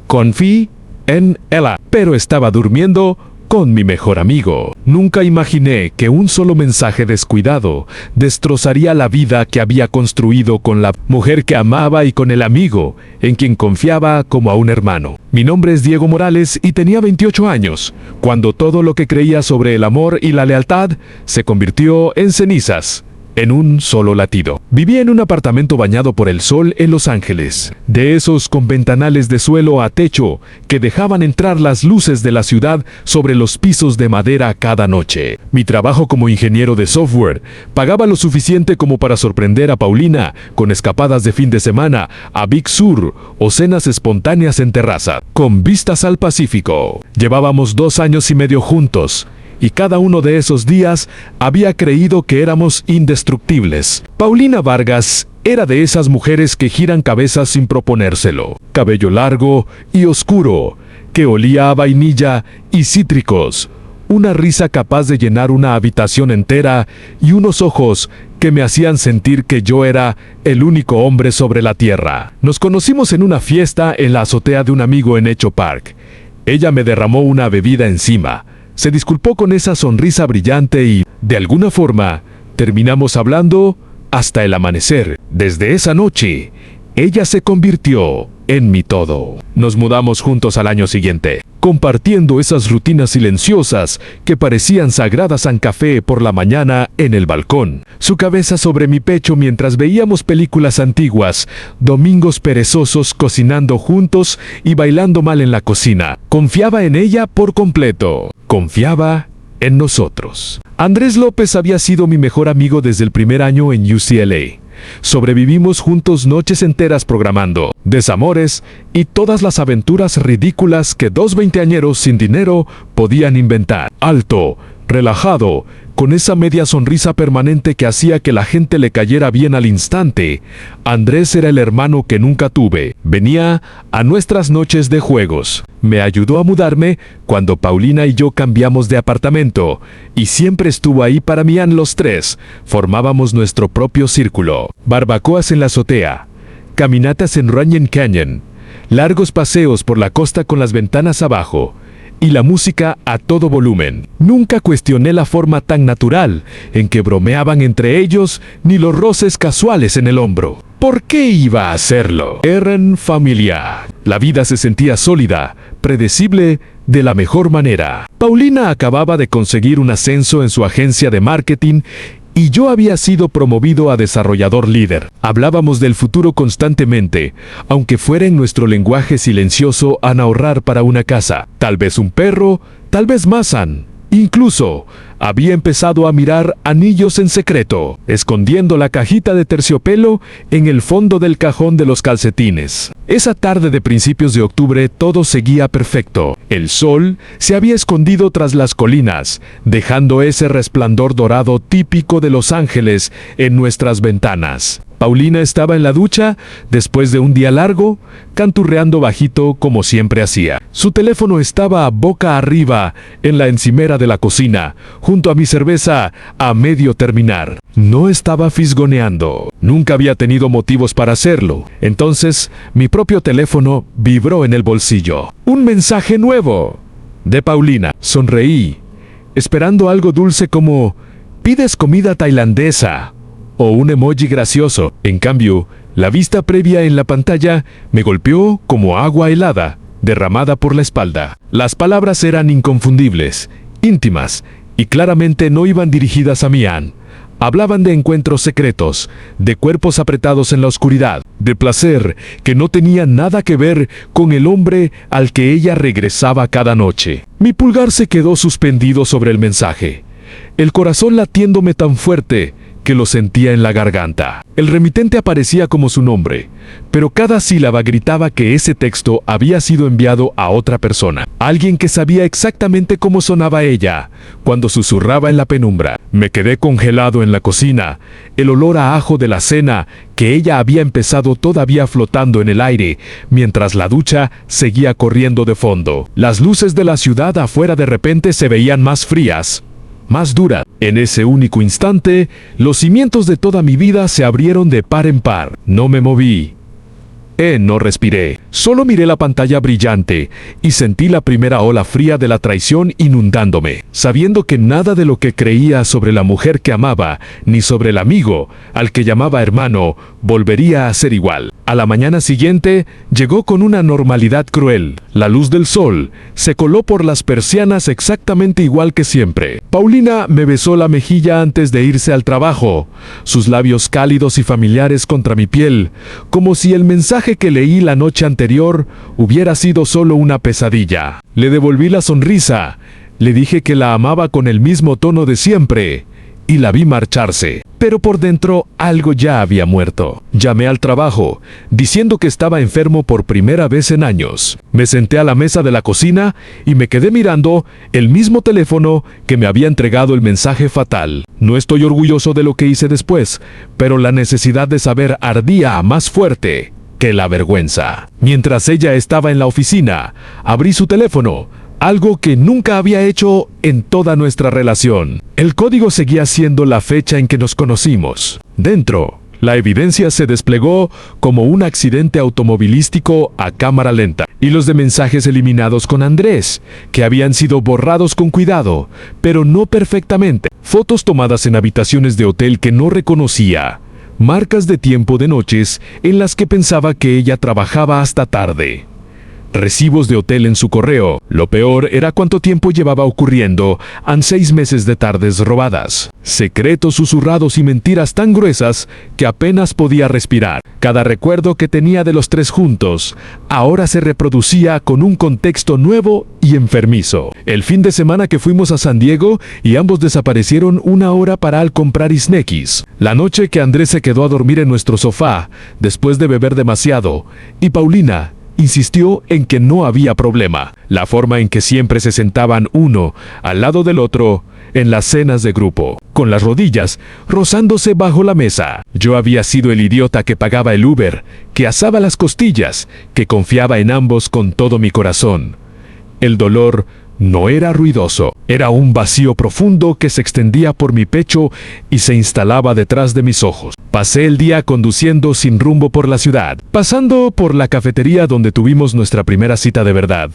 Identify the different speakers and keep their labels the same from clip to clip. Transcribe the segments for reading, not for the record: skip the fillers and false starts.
Speaker 1: Confié en ella, pero estaba durmiendo con mi mejor amigo. Nunca imaginé que un solo mensaje descuidado destrozaría la vida que había construido con la mujer que amaba y con el amigo en quien confiaba como a un hermano. Mi nombre es Diego Morales y tenía 28 años, cuando todo lo que creía sobre el amor y la lealtad se convirtió en cenizas. En un solo latido. Vivía en un apartamento bañado por el sol en Los Ángeles, de esos con ventanales de suelo a techo que dejaban entrar las luces de la ciudad sobre los pisos de madera cada noche. Mi trabajo como ingeniero de software pagaba lo suficiente como para sorprender a Paulina con escapadas de fin de semana a Big Sur o cenas espontáneas en terraza, con vistas al Pacífico. Llevábamos 2 años y medio juntos, y cada uno de esos días había creído que éramos indestructibles. Paulina Vargas era de esas mujeres que giran cabezas sin proponérselo. Cabello largo y oscuro, que olía a vainilla y cítricos. Una risa capaz de llenar una habitación entera y unos ojos que me hacían sentir que yo era el único hombre sobre la tierra. Nos conocimos en una fiesta en la azotea de un amigo en Echo Park. Ella me derramó una bebida encima. Se disculpó con esa sonrisa brillante y, de alguna forma, terminamos hablando hasta el amanecer. Desde esa noche, ella se convirtió en mi todo. Nos mudamos juntos al año siguiente, compartiendo esas rutinas silenciosas que parecían sagradas en café por la mañana en el balcón. Su cabeza sobre mi pecho mientras veíamos películas antiguas, domingos perezosos cocinando juntos y bailando mal en la cocina. Confiaba en ella por completo. Confiaba en nosotros. Andrés López había sido mi mejor amigo desde el primer año en UCLA. Sobrevivimos juntos noches enteras programando, desamores y todas las aventuras ridículas que 2 veinteañeros sin dinero podían inventar. Alto, relajado, con esa media sonrisa permanente que hacía que la gente le cayera bien al instante, Andrés era el hermano que nunca tuve. Venía a nuestras noches de juegos. Me ayudó a mudarme cuando Paulina y yo cambiamos de apartamento, y siempre estuvo ahí para mí. Los 3 formábamos nuestro propio círculo. Barbacoas en la azotea, caminatas en Runyon Canyon, largos paseos por la costa con las ventanas abajo, y la música a todo volumen. Nunca cuestioné la forma tan natural en que bromeaban entre ellos, ni los roces casuales en el hombro. ¿Por qué iba a hacerlo? Eran familia. La vida se sentía sólida, predecible, de la mejor manera. Paulina acababa de conseguir un ascenso en su agencia de marketing y yo había sido promovido a desarrollador líder. Hablábamos del futuro constantemente, aunque fuera en nuestro lenguaje silencioso, a ahorrar para una casa, tal vez un perro, tal vez Masan. Incluso había empezado a mirar anillos en secreto, escondiendo la cajita de terciopelo en el fondo del cajón de los calcetines. Esa tarde de principios de octubre todo seguía perfecto. El sol se había escondido tras las colinas, dejando ese resplandor dorado típico de Los Ángeles en nuestras ventanas. Paulina estaba en la ducha, después de un día largo, canturreando bajito como siempre hacía. Su teléfono estaba boca arriba en la encimera de la cocina, junto a mi cerveza a medio terminar. No estaba fisgoneando. Nunca había tenido motivos para hacerlo. Entonces, mi propio teléfono vibró en el bolsillo. Un mensaje nuevo de Paulina. Sonreí, esperando algo dulce como «¿Pides comida tailandesa?» o un emoji gracioso. En cambio, la vista previa en la pantalla me golpeó como agua helada, derramada por la espalda. Las palabras eran inconfundibles, íntimas, y claramente no iban dirigidas a Mian. Hablaban de encuentros secretos, de cuerpos apretados en la oscuridad, de placer que no tenía nada que ver con el hombre al que ella regresaba cada noche. Mi pulgar se quedó suspendido sobre el mensaje, el corazón latiéndome tan fuerte que lo sentía en la garganta. El remitente aparecía como su nombre, pero cada sílaba gritaba que ese texto había sido enviado a otra persona. Alguien que sabía exactamente cómo sonaba ella cuando susurraba en la penumbra. Me quedé congelado en la cocina. El olor a ajo de la cena que ella había empezado todavía flotando en el aire, mientras la ducha seguía corriendo de fondo. Las luces de la ciudad afuera de repente se veían más frías, más dura. En ese único instante, los cimientos de toda mi vida se abrieron de par en par. No me moví. No respiré. Solo miré la pantalla brillante y sentí la primera ola fría de la traición inundándome, sabiendo que nada de lo que creía sobre la mujer que amaba, ni sobre el amigo, al que llamaba hermano, volvería a ser igual. A la mañana siguiente, llegó con una normalidad cruel. La luz del sol se coló por las persianas exactamente igual que siempre. Paulina me besó la mejilla antes de irse al trabajo, sus labios cálidos y familiares contra mi piel, como si el mensaje que leí la noche anterior hubiera sido solo una pesadilla. Le devolví la sonrisa, le dije que la amaba con el mismo tono de siempre, y la vi marcharse. Pero por dentro algo ya había muerto. Llamé al trabajo, diciendo que estaba enfermo por primera vez en años. Me senté a la mesa de la cocina y me quedé mirando el mismo teléfono que me había entregado el mensaje fatal. No estoy orgulloso de lo que hice después, pero la necesidad de saber ardía más fuerte que la vergüenza. Mientras ella estaba en la oficina, abrí su teléfono, algo que nunca había hecho en toda nuestra relación. El código seguía siendo la fecha en que nos conocimos. Dentro, la evidencia se desplegó como un accidente automovilístico a cámara lenta. Hilos de mensajes eliminados con Andrés, que habían sido borrados con cuidado, pero no perfectamente. Fotos tomadas en habitaciones de hotel que no reconocía. Marcas de tiempo de noches en las que pensaba que ella trabajaba hasta tarde. Recibos de hotel en su correo. Lo peor era cuánto tiempo llevaba ocurriendo en 6 meses de tardes robadas. Secretos susurrados y mentiras tan gruesas que apenas podía respirar. Cada recuerdo que tenía de los tres juntos ahora se reproducía con un contexto nuevo y enfermizo. El fin de semana que fuimos a San Diego y ambos desaparecieron 1 hora para al comprar snackies. La noche que Andrés se quedó a dormir en nuestro sofá después de beber demasiado y Paulina insistió en que no había problema. La forma en que siempre se sentaban uno al lado del otro en las cenas de grupo, con las rodillas rozándose bajo la mesa. Yo había sido el idiota que pagaba el Uber, que asaba las costillas, que confiaba en ambos con todo mi corazón. El dolor no era ruidoso, era un vacío profundo que se extendía por mi pecho y se instalaba detrás de mis ojos. Pasé el día conduciendo sin rumbo por la ciudad, pasando por la cafetería donde tuvimos nuestra primera cita de verdad,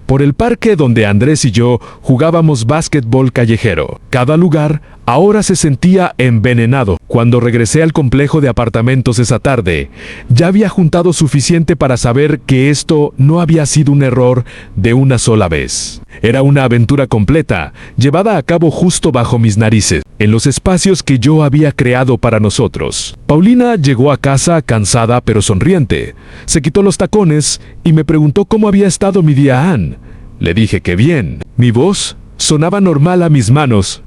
Speaker 1: por el parque donde Andrés y yo jugábamos básquetbol callejero. Cada lugar ahora se sentía envenenado. Cuando regresé al complejo de apartamentos esa tarde, ya había juntado suficiente para saber que esto no había sido un error de una sola vez. Era una aventura completa, llevada a cabo justo bajo mis narices, en los espacios que yo había creado para nosotros. Paulina llegó a casa cansada pero sonriente. Se quitó los tacones y me preguntó cómo había estado mi día. Le dije que bien. Mi voz sonaba normal a mis manos.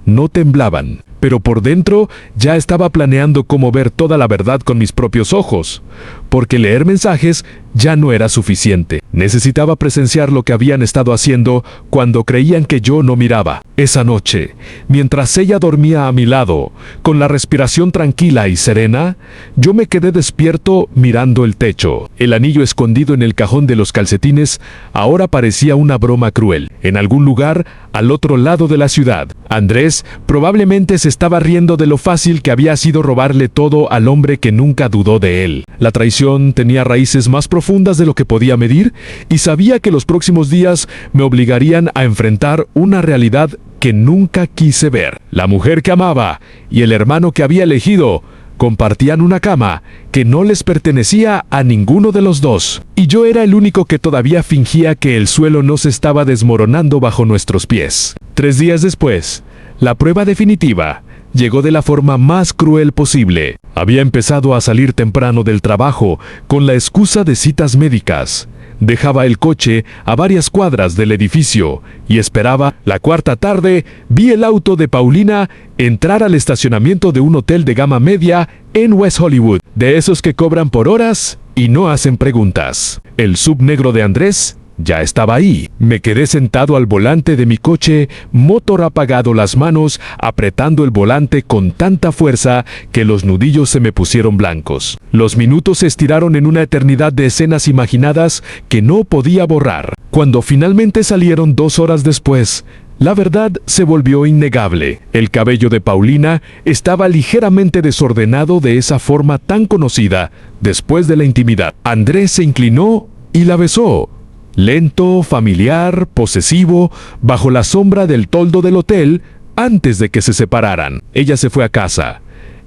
Speaker 1: No temblaban, pero por dentro ya estaba planeando cómo ver toda la verdad con mis propios ojos, porque leer mensajes ya no era suficiente. Necesitaba presenciar lo que habían estado haciendo cuando creían que yo no miraba. Esa noche, mientras ella dormía a mi lado, con la respiración tranquila y serena, yo me quedé despierto mirando el techo. El anillo escondido en el cajón de los calcetines ahora parecía una broma cruel. En algún lugar, al otro lado de la ciudad, Andrés probablemente se estaba riendo de lo fácil que había sido robarle todo al hombre que nunca dudó de él. La traición tenía raíces más profundas de lo que podía medir y sabía que los próximos días me obligarían a enfrentar una realidad que nunca quise ver. La mujer que amaba y el hermano que había elegido compartían una cama que no les pertenecía a ninguno de los dos, y yo era el único que todavía fingía que el suelo no se estaba desmoronando bajo nuestros pies. 3 días después, la prueba definitiva llegó de la forma más cruel posible. Había empezado a salir temprano del trabajo con la excusa de citas médicas. Dejaba el coche a varias cuadras del edificio y esperaba. La cuarta tarde vi el auto de Paulina entrar al estacionamiento de un hotel de gama media en West Hollywood, de esos que cobran por horas y no hacen preguntas. El SUV negro de Andrés ya estaba ahí. Me quedé sentado al volante de mi coche, motor apagado, las manos apretando el volante con tanta fuerza que los nudillos se me pusieron blancos. Los minutos se estiraron en una eternidad de escenas imaginadas que no podía borrar. Cuando finalmente salieron 2 horas después, La verdad se volvió innegable. El cabello de Paulina estaba ligeramente desordenado de esa forma tan conocida después de la intimidad. Andrés se inclinó y la besó. Lento, familiar, posesivo, bajo la sombra del toldo del hotel, antes de que se separaran. Ella se fue a casa.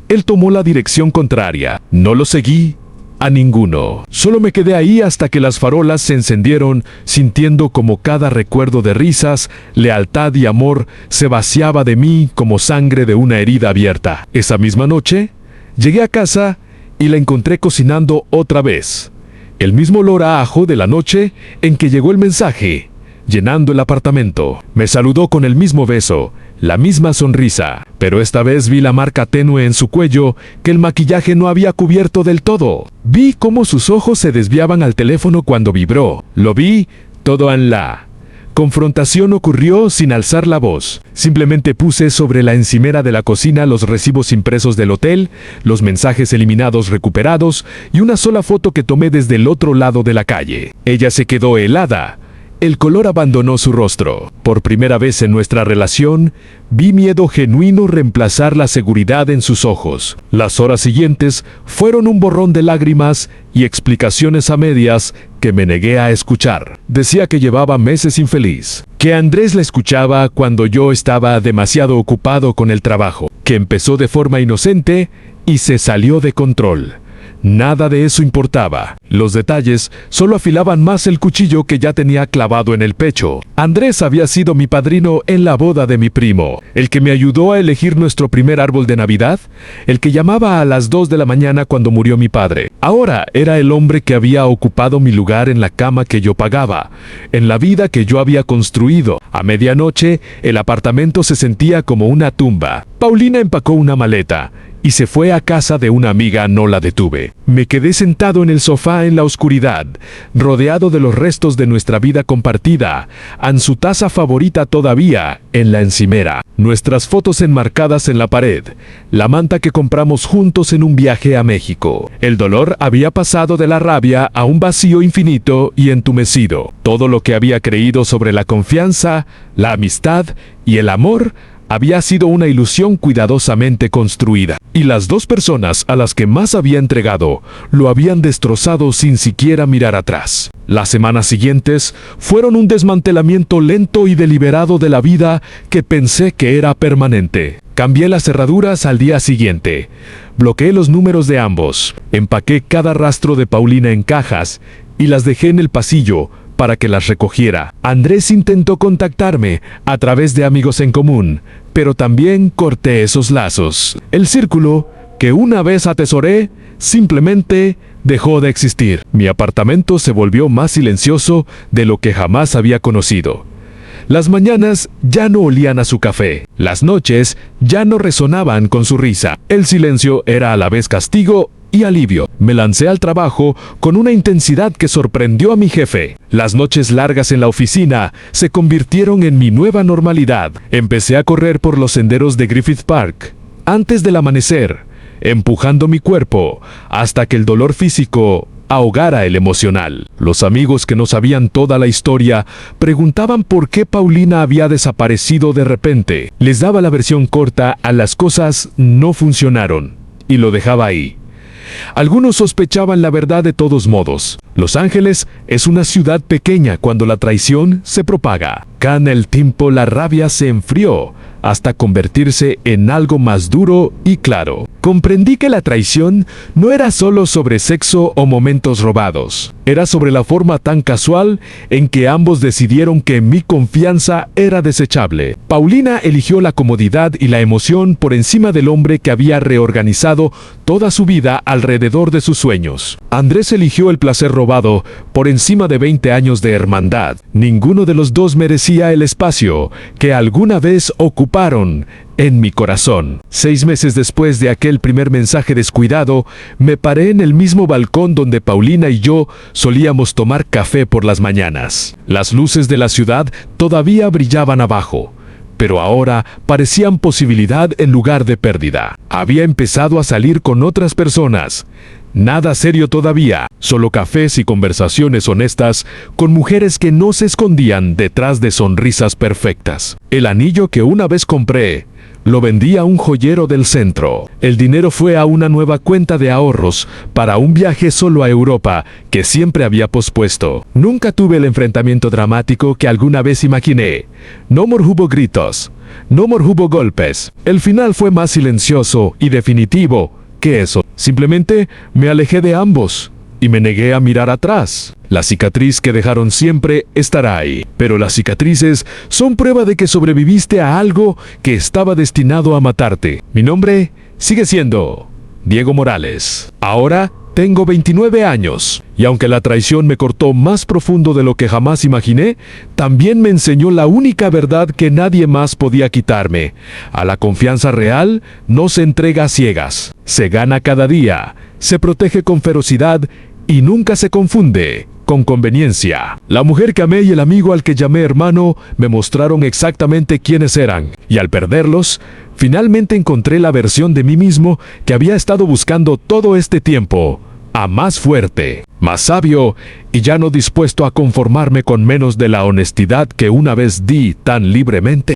Speaker 1: Él tomó la dirección contraria. No lo seguí a ninguno. Solo me quedé ahí hasta que las farolas se encendieron, sintiendo como cada recuerdo de risas, lealtad y amor se vaciaba de mí como sangre de una herida abierta. Esa misma noche, llegué a casa y la encontré cocinando otra vez. El mismo olor a ajo de la noche en que llegó el mensaje, llenando el apartamento. Me saludó con el mismo beso, la misma sonrisa, pero esta vez vi la marca tenue en su cuello que el maquillaje no había cubierto del todo. Vi cómo sus ojos se desviaban al teléfono cuando vibró. Lo vi todo en la confrontación ocurrió sin alzar la voz. Simplemente puse sobre la encimera de la cocina los recibos impresos del hotel, los mensajes eliminados recuperados y una sola foto que tomé desde el otro lado de la calle. Ella se quedó helada. El color abandonó su rostro. Por primera vez en nuestra relación, vi miedo genuino reemplazar la seguridad en sus ojos. Las horas siguientes fueron un borrón de lágrimas y explicaciones a medias que me negué a escuchar. Decía que llevaba meses infeliz, que Andrés la escuchaba cuando yo estaba demasiado ocupado con el trabajo, que empezó de forma inocente y se salió de control. Nada de eso importaba. Los detalles solo afilaban más el cuchillo que ya tenía clavado en el pecho. Andrés había sido mi padrino en la boda de mi primo, el que me ayudó a elegir nuestro primer árbol de Navidad, el que llamaba a las 2 de la mañana cuando murió mi padre. Ahora era el hombre que había ocupado mi lugar en la cama que yo pagaba, en la vida que yo había construido. A medianoche, el apartamento se sentía como una tumba. Paulina empacó una maleta y se fue a casa de una amiga. No la detuve. Me quedé sentado en el sofá en la oscuridad, rodeado de los restos de nuestra vida compartida, en su taza favorita todavía, en la encimera, nuestras fotos enmarcadas en la pared, la manta que compramos juntos en un viaje a México. El dolor había pasado de la rabia a un vacío infinito y entumecido. Todo lo que había creído sobre la confianza, la amistad y el amor había sido una ilusión cuidadosamente construida, y las dos personas a las que más había entregado lo habían destrozado sin siquiera mirar atrás. Las semanas siguientes fueron un desmantelamiento lento y deliberado de la vida que pensé que era permanente. Cambié las cerraduras al día siguiente, bloqueé los números de ambos, empaqué cada rastro de Paulina en cajas y las dejé en el pasillo para que las recogiera. Andrés intentó contactarme a través de amigos en común, pero también corté esos lazos. El círculo que una vez atesoré simplemente dejó de existir. Mi apartamento se volvió más silencioso de lo que jamás había conocido. Las mañanas ya no olían a su café. Las noches ya no resonaban con su risa. El silencio era a la vez castigo y alivio. Me lancé al trabajo con una intensidad que sorprendió a mi jefe. Las noches largas en la oficina se convirtieron en mi nueva normalidad. Empecé a correr por los senderos de Griffith Park antes del amanecer, empujando mi cuerpo hasta que el dolor físico ahogara el emocional. Los amigos que no sabían toda la historia preguntaban por qué Paulina había desaparecido de repente. Les daba la versión corta a las cosas no funcionaron y lo dejaba ahí. Algunos sospechaban la verdad de todos modos. Los Ángeles es una ciudad pequeña cuando la traición se propaga. Con el tiempo la rabia se enfrió hasta convertirse en algo más duro y claro. Comprendí que la traición no era solo sobre sexo o momentos robados. Era sobre la forma tan casual en que ambos decidieron que mi confianza era desechable. Paulina eligió la comodidad y la emoción por encima del hombre que había reorganizado toda su vida alrededor de sus sueños. Andrés eligió el placer robado por encima de 20 años de hermandad. Ninguno de los dos merecía el espacio que alguna vez ocuparon en mi corazón. 6 meses después de aquel primer mensaje descuidado, me paré en el mismo balcón donde Paulina y yo solíamos tomar café por las mañanas. Las luces de la ciudad todavía brillaban abajo, pero ahora parecían posibilidad en lugar de pérdida. Había empezado a salir con otras personas. Nada serio todavía, solo cafés y conversaciones honestas con mujeres que no se escondían detrás de sonrisas perfectas. El anillo que una vez compré lo vendí a un joyero del centro. El dinero fue a una nueva cuenta de ahorros para un viaje solo a Europa que siempre había pospuesto. Nunca tuve el enfrentamiento dramático que alguna vez imaginé. No hubo gritos, no hubo golpes. El final fue más silencioso y definitivo que eso. Simplemente me alejé de ambos y me negué a mirar atrás. La cicatriz que dejaron siempre estará ahí, pero las cicatrices son prueba de que sobreviviste a algo que estaba destinado a matarte. Mi nombre sigue siendo Diego Morales. Ahora tengo 29 años, y aunque la traición me cortó más profundo de lo que jamás imaginé, también me enseñó la única verdad que nadie más podía quitarme. A la confianza real no se entrega a ciegas, se gana cada día, se protege con ferocidad y nunca se confunde con conveniencia. La mujer que amé y el amigo al que llamé hermano me mostraron exactamente quiénes eran, y al perderlos, finalmente encontré la versión de mí mismo que había estado buscando todo este tiempo, a más fuerte, más sabio y ya no dispuesto a conformarme con menos de la honestidad que una vez di tan libremente.